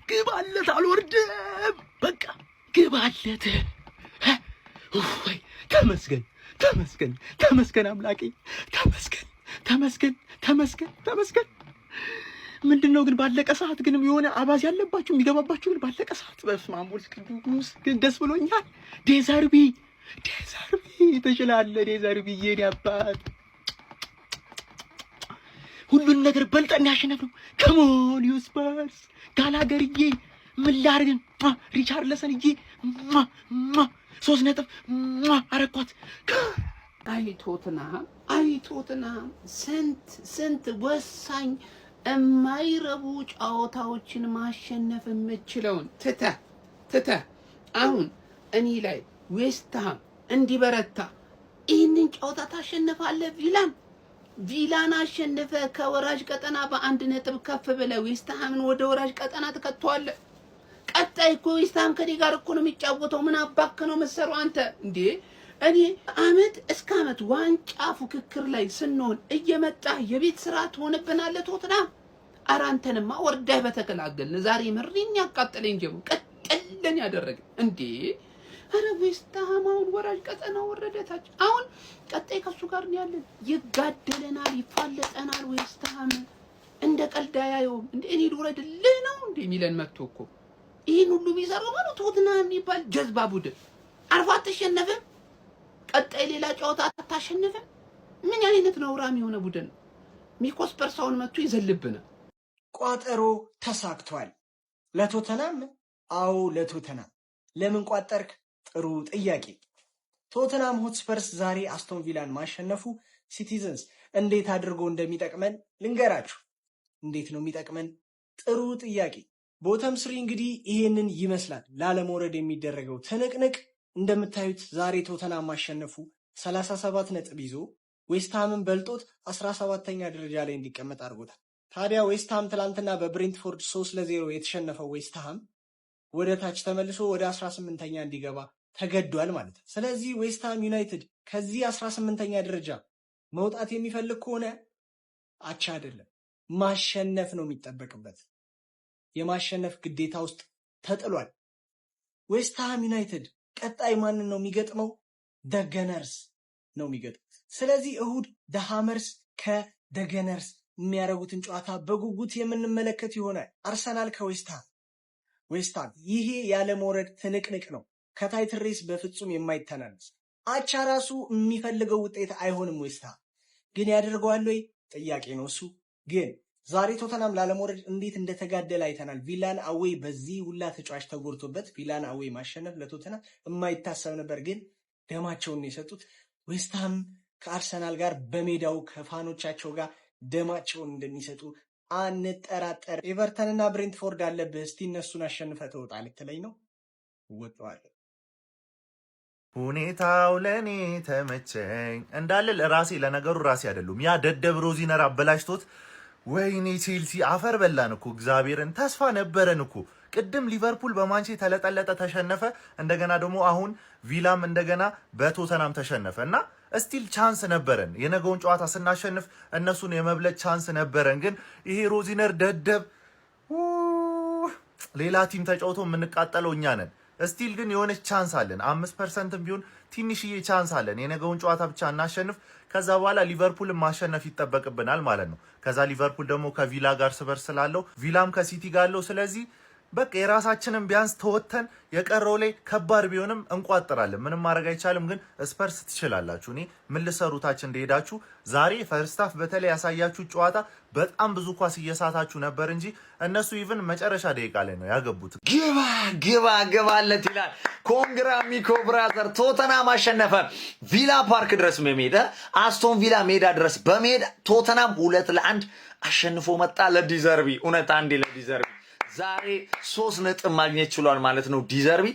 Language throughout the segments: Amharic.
ግባለት አልወርድም በቃ ግባለት ወይ ተመስገን አምላኬ ተመስገን ምንድነው ግን ባለቀ ሰዓት ግን የሆነ አባዝ ያለባችሁ የሚገባባችሁ ግን ባለቀ ሰዓት በስመ አብ ወልድ ቅዱስ ግን ደስ ብሎኛል ዴዘርቢ ተችላለ ዴዘርቢ የኔ አባት ሁሉን ነገር በልጠን ያሸነፍነው ከሞን ዩስፐርስ ጋላገርዬ ምን ላርግን ሪቻርልሰንዬ 3 ነጥብ አረኳት አይቶትናም ስንት ወሳኝ የማይረቡ ጨዋታዎችን ማሸነፍ የምችለውን ትተ አሁን እኔ ላይ ዌስትሃም እንዲበረታ ይህንን ጨዋታ ታሸንፋለህ ቪላን አሸንፈ ከወራጅ ቀጠና በ1 ነጥብ ከፍ ብለህ ዌስትሃምን ወደ ወራጅ ቀጠና ተከቷለህ ቀጣይ እኮ ዌስትሃም ከኔ ጋር እኮ ነው የሚጫወተው ምን አባክ ነው መሰሩ አንተ እንዴ እኔ አመት እስከ አመት ዋንጫ ፉክክር ላይ ስንሆን እየመጣ የቤት ስራ ትሆንብናለህ ቶትናም አራንተንማ ወርዳይ በተከላገልን ዛሬ መሪኝ ያቃጠለኝ ጀሙ ቀጥለን ያደረገ እንዴ አረ ዌስትሃም አሁን ወራጅ ቀጠና ወረደታች አሁን ቀጣይ ከሱ ጋር ነው ያለን ይጋደለናል ይፋለጠናል ዌስትሃም እንደ ቀልድ ያየውም እንዴ እኔ ልወረድልህ ነው እንዴ ሚለን መጥቶ እኮ ይሄን ሁሉ ቢሰራው ማለት ቶትናም የሚባል ጀዝባ ቡድን አርፋ ተሸነፈ ቀጣይ ሌላ ጨዋታ አታሸንፈም ምን አይነት ነው ራም የሆነ ቡድን ሚኮስ ፐርሳውን መጥቶ ይዘልብና ቋጠሮ ተሳክቷል ለቶተናም አው ለቶተናም ለምን ቋጠርክ ጥሩ ጥያቄ ቶተናም ሆትስፐርስ ዛሬ አስቶን ቪላን ማሸነፉ ሲቲዘንስ እንዴት አድርጎ እንደሚጠቅመን ልንገራችሁ እንዴት ነው የሚጠቅመን ጥሩ ጥያቄ ቦተም ስሪ እንግዲህ ይሄንን ይመስላል ላለመውረድ የሚደረገው ትንቅንቅ እንደምታዩት ዛሬ ቶተናም ማሸነፉ 37 ነጥብ ይዞ ዌስትሃምን በልጦት 17ኛ ደረጃ ላይ እንዲቀመጥ አድርጎታል ታዲያ ዌስትሃም ትላንትና በብሬንትፎርድ 3-0 የተሸነፈው ዌስትሃም ወደ ታች ተመልሶ ወደ 18ኛ እንዲገባ ተገዷል ማለት ነው ስለዚህ ዌስትሃም ዩናይትድ ከዚህ 18ኛ ደረጃ መውጣት የሚፈልግ ከሆነ አቻ አይደለም ማሸነፍ ነው የሚጠበቅበት የማሸነፍ ግዴታ ውስጥ ተጥሏል ዌስትሃም ዩናይትድ ቀጣይ ማንን ነው የሚገጥመው ደገነርስ ነው የሚገጥመው ስለዚህ እሁድ ደሃመርስ ከደገነርስ የሚያደርጉትን ጨዋታ በጉጉት የምንመለከት ይሆናል አርሰናል ከዌስትሃም ይሄ ያለ መውረድ ትንቅንቅ ነው ከታይትል ሬስ በፍጹም የማይተናነስ አቻ ራሱ የሚፈልገው ውጤት አይሆንም ዌስትሃም ግን ያደርገዋል ወይ ጥያቄ ነው እሱ ግን ዛሬ ቶተናም ላለመውረድ እንዴት እንደተጋደለ አይተናል ቪላን አዌይ በዚህ ሁላ ተጫዋች ተጎድቶበት ቪላን አዌይ ማሸነፍ ለቶተናም የማይታሰብ ነበር ግን ደማቸውን የሰጡት ዌስትሃም ከአርሰናል ጋር በሜዳው ከፋኖቻቸው ጋር ደማቸውን እንደሚሰጡ አንጠራጠር ኤቨርተንና ብሬንትፎርድ አለብህ እስቲ እነሱን አሸንፈ ተወጣለህ ትለኝ ነው ወጣዋል ሁኔታው ለኔ ተመቸኝ እንዳለ ለነገሩ ራሴ አይደሉም ያ ደደብ ሮዚነር አበላሽቶት ወይኔ ቼልሲ አፈር በላን እኮ እግዚአብሔርን ተስፋ ነበረን እኮ ቅድም ሊቨርፑል በማንቼ ተለጠለጠ ተሸነፈ እንደገና ደግሞ አሁን ቪላም እንደገና በቶተናም ተሸነፈና ስቲል ቻንስ ነበረን የነገውን ጨዋታ ስናሸንፍ እነሱን የመብለጥ ቻንስ ነበረን ግን ይሄ ሮዚነር ደደብ ሌላ ቲም ተጫውቶ የምንቃጠለው እኛ ነን ስቲል ግን የሆነች ቻንስ አለን 5% ቢሆን ትንሽዬ ቻንስ አለን የነገውን ጨዋታ ብቻ እናሸንፍ ከዛ በኋላ ሊቨርፑልን ማሸነፍ ይጠበቅብናል ማለት ነው ከዛ ሊቨርፑል ደግሞ ከቪላ ጋር ስበር ስላለው ቪላም ከሲቲ ጋር አለው ስለዚህ በቃ የራሳችንን ቢያንስ ተወተን የቀረው ላይ ከባድ ቢሆንም እንቋጥራለን ምንም ማድረግ አይቻልም ግን ስፐርስ ትችላላችሁ እኔ ምን ልሰሩታች እንደሄዳችሁ ዛሬ ፈርስት ሃፍ በተለይ ያሳያችሁ ጨዋታ በጣም ብዙ ኳስ እየሳታችሁ ነበር እንጂ እነሱ ኢቭን መጨረሻ ደቂቃ ላይ ነው ያገቡት ግባለት ይላል ኮንግራ ሚኮ ብራዘር ቶተናም አሸነፈ ቪላ ፓርክ ድረስ በሜዳ አስቶን ቪላ ሜዳ ድረስ በሜዳ ቶተናም 2-1 አሸንፎ መጣ ለዲዘርቢ እውነት አንዴ ለዲዘርቢ ዛሬ 3 ነጥብ ማግኘት ችሏል ማለት ነው ዲዘርቢ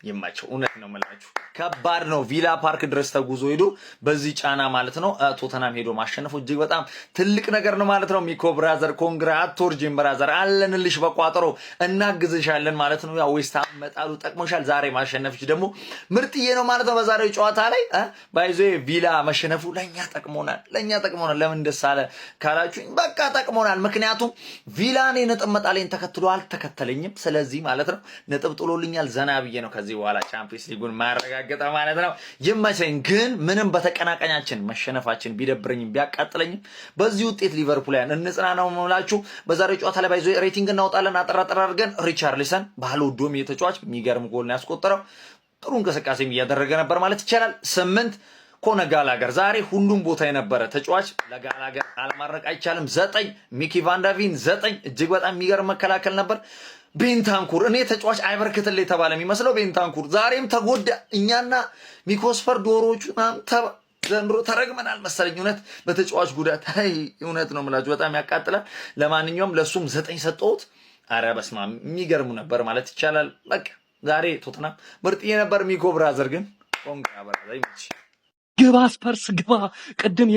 ይማቸው። እውነት ነው የምላችሁ ከባድ ነው። ቪላ ፓርክ ድረስ ተጉዞ ሄዶ በዚህ ጫና ማለት ነው ቶተናም ሄዶ ማሸነፉ እጅግ በጣም ትልቅ ነገር ነው ማለት ነው። ሚኮ ብራዘር ኮንግራቶርጂን ብራዘር አለንልሽ በቋጠሮ እናግዝሻለን ማለት ነው። ያው ዌስትሃም መጣሉ ጠቅሞሻል። ዛሬ ማሸነፍሽ ደግሞ ምርጥዬ ነው ማለት ነው። በዛሬው ጨዋታ ላይ ባይዞ ቪላ መሸነፉ ለኛ ጠቅሞናል። ለምን ደስ አለ ካላችሁኝ በቃ ጠቅሞናል። ምክንያቱም ቪላኔ ነጥብ መጣለኝ ተከትሎ አልተከተለኝም። ስለዚህ ማለት ነው ነጥብ ጥሎልኛል። ዘና ብዬ ነው ከዚህ በኋላ ቻምፒየንስ ሊጉን ማረጋገጠ ማለት ነው። ይመቸኝ። ግን ምንም በተቀናቃኛችን መሸነፋችን ቢደብረኝም ቢያቃጥለኝም በዚህ ውጤት ሊቨርፑልን እንጽናናው ነው። በዛሬው ጨዋታ ላይ ባይዞ ሬቲንግ እናወጣለን አጠራጠር አድርገን። ሪቻርሊሰን ባለ ዶም የተጫዋች የሚገርም ጎል ነው ያስቆጠረው። ጥሩ እንቅስቃሴም እያደረገ ነበር ማለት ይቻላል። 8 ኮነ ጋላገር ዛሬ ሁሉም ቦታ የነበረ ተጫዋች ለጋላገር አለማድረቅ አይቻልም። 9 ሚኪ ቫንዳቪን 9 እጅግ በጣም የሚገርም መከላከል ነበር። ቤንታንኩር እኔ ተጫዋች አይበርክትልኝ የተባለ የሚመስለው ቤንታንኩር ዛሬም ተጎዳ። እኛና ሚኮስፈር ዶሮቹ ዘንድሮ ተረግመናል መሰለኝ። እውነት በተጫዋች ጉዳት እውነት ነው የምላችሁ በጣም ያቃጥላል። ለማንኛውም ለሱም 9 ሰጠሁት። አረ በስመ አብ የሚገርሙ ነበር ማለት ይቻላል። በቃ ዛሬ ቶተናም ምርጥዬ ነበር። ሚኮ ብራዘር ግን ኮንግራ ብራዘር ይመች። ግባ ስፐርስ ግባ። ቅድም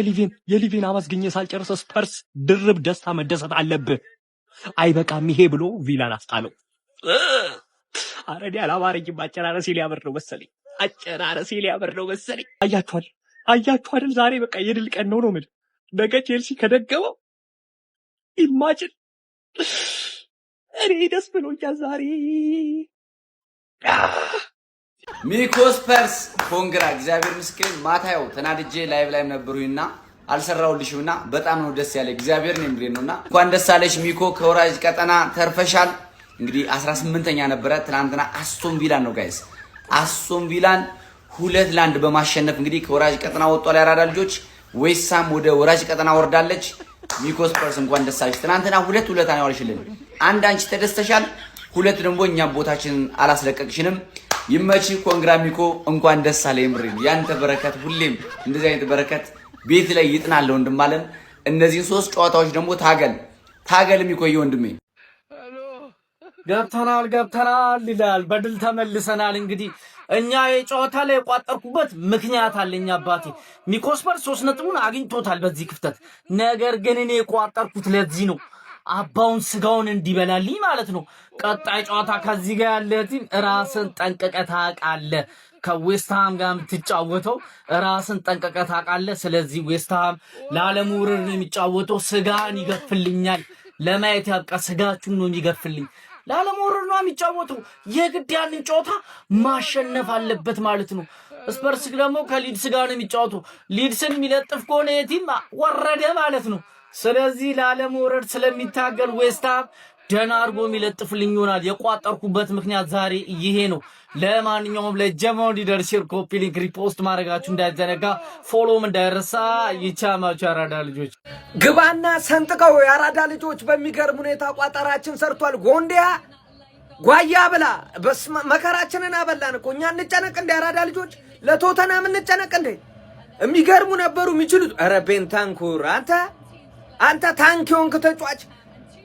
የሊቬን አመስግኜ ሳልጨርስ ስፐርስ ድርብ ደስታ መደሰት አለብህ። አይበቃም ይሄ ብሎ ቪላን አስጣለው። አረዲ አላማረኝም። አጨራረሴ ሊያምር ነው መሰለኝ። አያችኋል ዛሬ በቃ የድል ቀን ነው የምልህ። ነገ ቼልሲ ከደገመው ኢማጂን እኔ ደስ ብሎኛል ዛሬ። ሚኮ ስፐርስ ኮንግራ። እግዚአብሔር ምስክሬን ማታው ተናድጄ ላይቭ ላይም ነበሩኝና አልሰራውልሽምና በጣም ነው ደስ ያለ። እግዚአብሔር ነው ምሬ ነውና እንኳን ደስ አለሽ ሚኮ፣ ከወራጅ ቀጠና ተርፈሻል። እንግዲህ 18ኛ ነበረ ትናንትና አስቶን ቪላን ነው ጋይስ፣ አስቶን ቪላን 2-1 በማሸነፍ እንግዲህ ከወራጅ ቀጠና ወጥቷል። ያራዳ ልጆች ዌስትሃም ወደ ወራጅ ቀጠና ወርዳለች። ሚኮ ስፐርስ እንኳን ደስ አለሽ። ትናንትና 2-2 ነው ያልሽልን። አንድ አንቺ ተደስተሻል፣ 2 ደግሞ እኛ ቦታችንን አላስለቀቅሽንም። ይመቺ ኮንግራ ሚኮ፣ እንኳን ደስ አለ። ምሬ ያንተ በረከት ሁሌም እንደዚህ አይነት በረከት ቤት ላይ ይጥናል ወንድማለን። እነዚህ 3 ጨዋታዎች ደግሞ ታገል የሚቆየው ወንድሜ። ገብተናል ይላል። በድል ተመልሰናል። እንግዲህ እኛ የጨዋታ ላይ የቋጠርኩበት ምክንያት አለኝ አባቴ። ሚኮ ስፐርስ 3 ነጥቡን አግኝቶታል በዚህ ክፍተት። ነገር ግን እኔ የቋጠርኩት ለዚህ ነው፣ አባውን ስጋውን እንዲበላልኝ ማለት ነው። ቀጣይ ጨዋታ ከዚህ ጋር ያለ ቲም ራስን ጠንቀቀህ ታውቃለህ። ከዌስትሃም ጋር የምትጫወተው ራስን ጠንቀቀህ ታውቃለህ። ስለዚህ ዌስትሃም ላለመውረድ ነው የሚጫወተው። ስጋን ይገፍልኛል። ለማየት ያብቃ። ስጋችሁን ነው የሚገፍልኝ። ላለመውረድ ነው የሚጫወተው። የግድ ያንን ጨዋታ ማሸነፍ አለበት ማለት ነው። ስፐርስ ደግሞ ከሊድስ ጋር ነው የሚጫወተው። ሊድስን የሚለጥፍ ከሆነ የቲም ወረደ ማለት ነው። ስለዚህ ላለመውረድ ስለሚታገል ዌስትሃም ደህና አድርጎ የሚለጥፍልኝ ይሆናል። የቋጠርኩበት ምክንያት ዛሬ ይሄ ነው። ለማንኛውም ለጀማው ሊደርሽር ኮፒ ሊንክ ሪፖስት ማድረጋችሁ እንዳይዘነጋ፣ ፎሎም እንዳይረሳ። ይቻማችሁ ያራዳ ልጆች ግባና ሰንጥቀው። ያራዳ ልጆች በሚገርም ሁኔታ ቋጠራችን ሰርቷል። ጎንዲያ ጓያ ብላ መከራችንን አበላን እኮ እኛ። እንጨነቅ እንደ ያራዳ ልጆች ለቶተናም እንጨነቅ እንደ የሚገርሙ ነበሩ የሚችሉት። ኧረ ቤንታንኩር አንተ ታንክ ሆንክ ተጫዋች።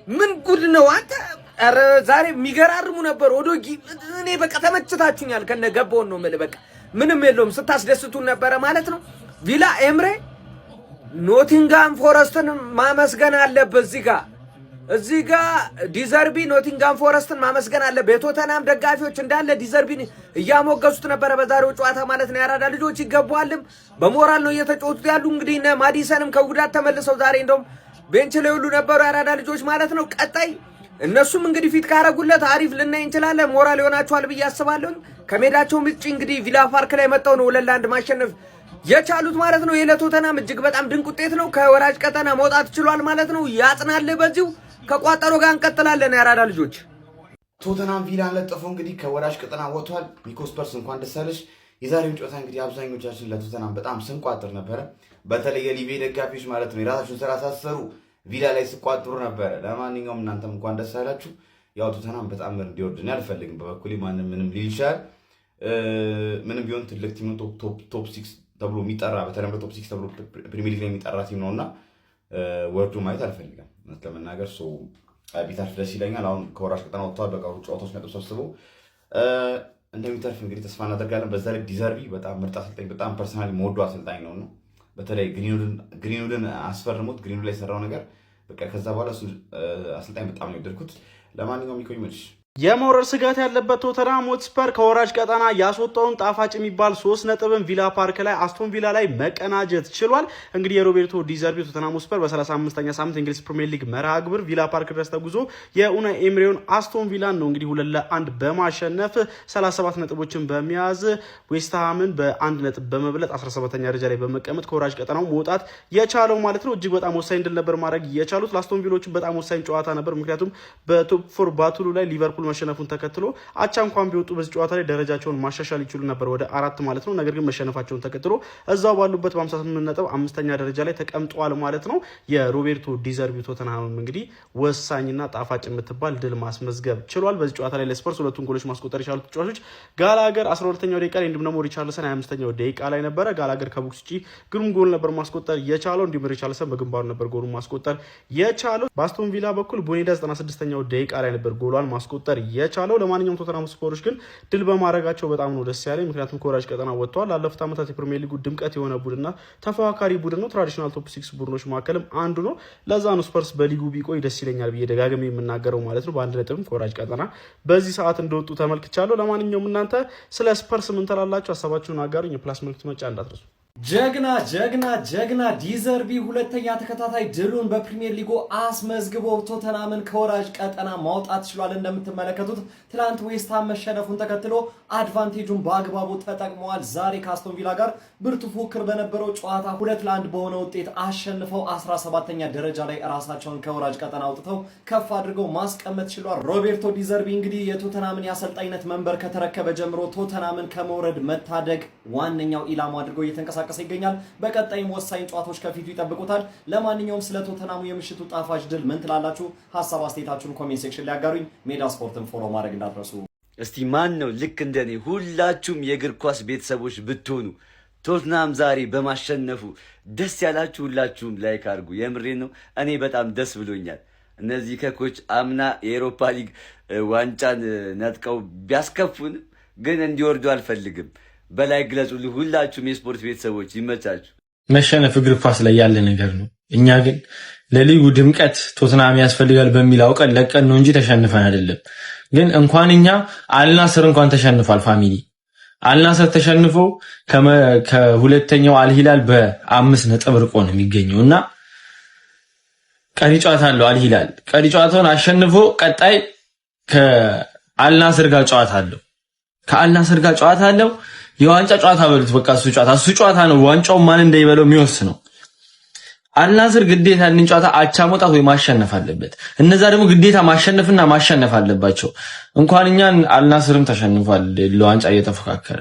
ምን ጉድ ነው አንተ! ኧረ ዛሬ የሚገራርሙ ነበር። ኦዶጊ እኔ በቃ ተመችታችሁኛል። ከነገባውን ነው የምልህ። በቃ ምንም የለውም። ስታስደስቱን ነበረ ማለት ነው። ቪላ ኤምሬ ኖቲንጋም ፎረስትን ማመስገን አለበት። እዚህ ጋር ዲዘርቢ ኖቲንጋም ፎረስትን ማመስገን አለበት። የቶተናም ደጋፊዎች እንዳለ ዲዘርቢን እያሞገሱት ነበረ በዛሬው ጨዋታ ማለት ነው። ያራዳ ልጆች ይገባዋልም። በሞራል ነው እየተጫወቱት ያሉ። እንግዲህ እነ ማዲሰንም ከጉዳት ተመልሰው ዛሬ እንደውም ቤንች ላይ ሁሉ ነበሩ ያራዳ ልጆች ማለት ነው። ቀጣይ እነሱም እንግዲህ ፊት ካረጉለት አሪፍ ልናይ እንችላለን። ሞራል ይሆናቸዋል ብዬ አስባለሁ። ከሜዳቸው ውጪ እንግዲህ ቪላ ፓርክ ላይ መጣው ነው 2-1 ማሸነፍ የቻሉት ማለት ነው። የቶተናም እጅግ በጣም ድንቅ ውጤት ነው። ከወራጅ ቀጠና መውጣት ችሏል ማለት ነው። ያጽናል። በዚሁ ከቋጠሮ ጋር እንቀጥላለን። ያራዳ ልጆች ቶተናም ቪላን ለጥፎ እንግዲህ ከወራጅ ቀጠና ወጥቷል። ሚኮ ስፐርስ እንኳን ደስ አለሽ። የዛሬውን ጨዋታ እንግዲህ አብዛኞቻችን ለቶተናም በጣም ስንቋጥር ነበረ። በተለይ የሊቬ ደጋፊዎች ማለት ነው የራሳችሁን ስራ ሳሰሩ ቪላ ላይ ስቋጥሩ ነበረ። ለማንኛውም እናንተም እንኳን ደስ አላችሁ። ያው ቶተናም በጣም እንዲወርድን አልፈልግም በበኩሌ። ማንም ምንም ሊል ይችላል። ምንም ቢሆን ትልቅ ቲም ቶፕ 6 ተብሎ የሚጠራ በተለምዶ ቶፕ 6 ተብሎ ፕሪሚየር ሊግ ላይ የሚጠራ ቲም ነውና ወርዱ ማየት አልፈልግም ለመናገር። ቢታርፍ ደስ ይለኛል። አሁን ከወራጅ ቀጠና ወጥቷል። በቃ ጨዋታዎች ነጥብ ሰብስበው እንደሚተርፍ እንግዲህ ተስፋ እናደርጋለን። በዛ ላይ ዲዘርቢ በጣም ምርጥ አሰልጣኝ፣ በጣም ፐርሰናሊ መወደው አሰልጣኝ ነው። በተለይ ግሪንውድን አስፈርሙት። ግሪንውድ ላይ የሰራው ነገር በቃ ከዛ በኋላ እሱ አሰልጣኝ በጣም ነው የወደድኩት። ለማንኛውም ይቆይመች። የመውረድ ስጋት ያለበት ቶተንሃም ሆትስፐር ከወራጅ ቀጠና ያስወጣውን ጣፋጭ የሚባል 3 ነጥብን ቪላ ፓርክ ላይ አስቶን ቪላ ላይ መቀናጀት ችሏል። እንግዲህ የሮቤርቶ ዲዘርቢ ቶተንሃም ሆትስፐር በ35ኛ ሳምንት እንግሊዝ ፕሪሚየር ሊግ መርሃ ግብር ቪላ ፓርክ ድረስ ተጉዞ የኡናይ ኤምሬውን አስቶን ቪላን ነው እንግዲህ 2-1 በማሸነፍ 37 ነጥቦችን በመያዝ ዌስትሃምን በ1 ነጥብ በመብለጥ 17ኛ ደረጃ ላይ በመቀመጥ ከወራጅ ቀጠናው መውጣት የቻለው ማለት ነው። እጅግ በጣም ወሳኝ ድል ነበር ማድረግ የቻሉት። ለአስቶን ቪሎች በጣም ወሳኝ ጨዋታ ነበር፣ ምክንያቱም በቶፕ 4 ባትሉ ላይ ሊቨርፑል መሸነፉን ተከትሎ አቻ እንኳን ቢወጡ በዚህ ጨዋታ ላይ ደረጃቸውን ማሻሻል ይችሉ ነበር ወደ 4 ማለት ነው። ነገር ግን መሸነፋቸውን ተከትሎ እዛው ባሉበት በ58 ነጥብ 5ኛ ደረጃ ላይ ተቀምጠዋል ማለት ነው። የሮቤርቶ ዲዘርቢ ቶተንሃም እንግዲህ ወሳኝና ጣፋጭ የምትባል ድል ማስመዝገብ ችሏል። በዚህ ጨዋታ ላይ ለስፐርስ 2 ጎሎች ማስቆጠር የቻሉት ተጫዋቾች ጋላገር 12ኛው ደቂቃ ላይ እንዲሁም ደግሞ ሪቻርልሰን 25ኛው ደቂቃ ላይ ነበረ። ጋላገር ከቦክስ ውጪ ግሩም ጎል ነበር ማስቆጠር የቻለው፣ እንዲሁም ሪቻርልሰን በግንባሩ ነበር ጎሉን ማስቆጠር የቻለው። በአስቶን ቪላ በኩል ቦኔዳ 96ኛው ደቂቃ ላይ ነበር ጎሏን ማስቆጠር የቻለው። ለማንኛውም ቶተንሃም ስፖርቶች ግን ድል በማድረጋቸው በጣም ነው ደስ ያለኝ፣ ምክንያቱም ከወራጅ ቀጠና ወጥተዋል። ላለፉት ዓመታት የፕሪሚየር ሊጉ ድምቀት የሆነ ቡድንና ተፎካካሪ ቡድን ነው። ትራዲሽናል ቶፕ 6 ቡድኖች መካከልም አንዱ ነው። ለዛ ነው ስፐርስ በሊጉ ቢቆይ ደስ ይለኛል ብዬ ደጋግሜ የምናገረው ማለት ነው። በአንድ ነጥብም ከወራጅ ቀጠና በዚህ ሰዓት እንደወጡ ተመልክቻለሁ። ለማንኛውም እናንተ ስለ ስፐርስ ምን ትላላችሁ? ሀሳባችሁን አጋሩኝ። የፕላስ ምልክት መጫ እንዳትረሱ። ጀግና ዲዘርቢ ሁለተኛ ተከታታይ ድሉን በፕሪሚየር ሊጉ አስመዝግቦ ቶተንሃምን ከወራጅ ቀጠና ማውጣት ችሏል። እንደምትመለከቱት ትላንት ዌስትሃም መሸነፉን ተከትሎ አድቫንቴጁን በአግባቡ ተጠቅመዋል። ዛሬ ከአስቶን ቪላ ጋር ብርቱ ፉክክር በነበረው ጨዋታ 2-1 በሆነ ውጤት አሸንፈው 17ኛ ደረጃ ላይ ራሳቸውን ከወራጅ ቀጠና አውጥተው ከፍ አድርገው ማስቀመጥ ችሏል። ሮቤርቶ ዲዘርቢ እንግዲህ የቶተንሃምን የአሰልጣኝነት መንበር ከተረከበ ጀምሮ ቶተንሃምን ከመውረድ መታደግ ዋነኛው ኢላማ አድርገው እየተንቀሳቀሰ ይገኛል። በቀጣይም ወሳኝ ጨዋታዎች ከፊቱ ይጠብቁታል። ለማንኛውም ስለ ቶተንሃሙ የምሽቱ ጣፋጭ ድል ምን ትላላችሁ? ሐሳብ አስተያየታችሁን ኮሜንት ሴክሽን ላይ አጋሩኝ። ሜዳ ስፖርትን ፎሎ ማድረግ እንዳትረሱ። እስቲ ማን ነው ልክ እንደኔ ሁላችሁም የእግር ኳስ ቤተሰቦች ብትሆኑ ቶተንሃም ዛሬ በማሸነፉ ደስ ያላችሁ? ሁላችሁም ላይክ አድርጉ። የምሬን ነው። እኔ በጣም ደስ ብሎኛል። እነዚህ ከኮች አምና የኤሮፓ ሊግ ዋንጫን ነጥቀው ቢያስከፉን ግን እንዲወርዱ አልፈልግም። በላይ ግለጹልኝ። ሁላችሁም የስፖርት ቤተሰቦች ይመቻችሁ። መሸነፍ እግር ኳስ ላይ ያለ ነገር ነው። እኛ ግን ለሊጉ ድምቀት ቶተንሃም ያስፈልጋል በሚል አውቀን ለቀን ነው እንጂ ተሸንፈን አይደለም። ግን እንኳን እኛ አልናስር እንኳን ተሸንፏል። ፋሚሊ አልናስር ተሸንፎ ከሁለተኛው አልሂላል በ5 ነጥብ ርቆ ነው የሚገኘው እና ቀሪ ጨዋታ አለው። አልሂላል ቀሪ ጨዋታውን አሸንፎ ቀጣይ ከአልናስር ጋር ጨዋታ አለው። ከአልናስር ጋር ጨዋታ አለው። የዋንጫ ጨዋታ በሉት በቃ እሱ ጨዋታ ነው ዋንጫው ማን እንደይበለው የሚወስነው። አልናስር ግዴታ ያንን ጨዋታ አቻ መውጣት ወይ ማሸነፍ አለበት። እነዛ ደግሞ ግዴታ ማሸነፍና ማሸነፍ አለባቸው። እንኳን እኛን አልናስርም ተሸንፏል ለዋንጫ እየተፎካከረ